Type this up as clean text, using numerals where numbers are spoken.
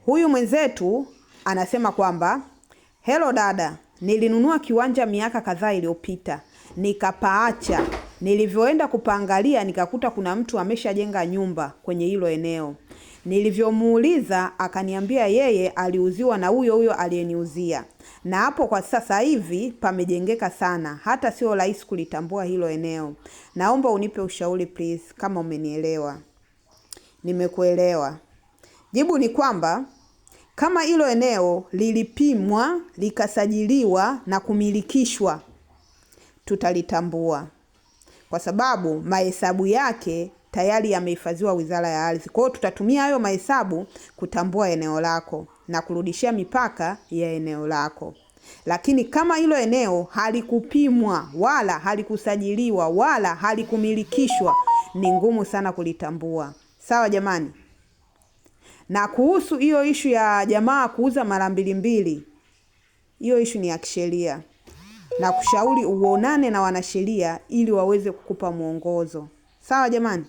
Huyu mwenzetu anasema kwamba, hello dada, nilinunua kiwanja miaka kadhaa iliyopita, nikapaacha. Nilivyoenda kupangalia nikakuta kuna mtu ameshajenga nyumba kwenye hilo eneo. Nilivyomuuliza akaniambia yeye aliuziwa na huyo aliyeniuzia. Na hapo kwa sasa hivi pamejengeka sana, hata sio rahisi kulitambua hilo eneo. Naomba unipe ushauri please, kama umenielewa. Nimekuelewa. Jibu ni kwamba kama hilo eneo lilipimwa, likasajiliwa na kumilikishwa, tutalitambua. Kwa sababu mahesabu yake tayari yamehifadhiwa Wizara ya Ardhi. Kwa hiyo tutatumia hayo mahesabu kutambua eneo lako na kurudishia mipaka ya eneo lako. Lakini kama hilo eneo halikupimwa, wala halikusajiliwa, wala halikumilikishwa, ni ngumu sana kulitambua. Sawa jamani? Na kuhusu hiyo ishu ya jamaa kuuza mara mbili, hiyo ishu ni ya kisheria. Na kushauri uonane na wanasheria ili waweze kukupa mwongozo. Sawa jamani?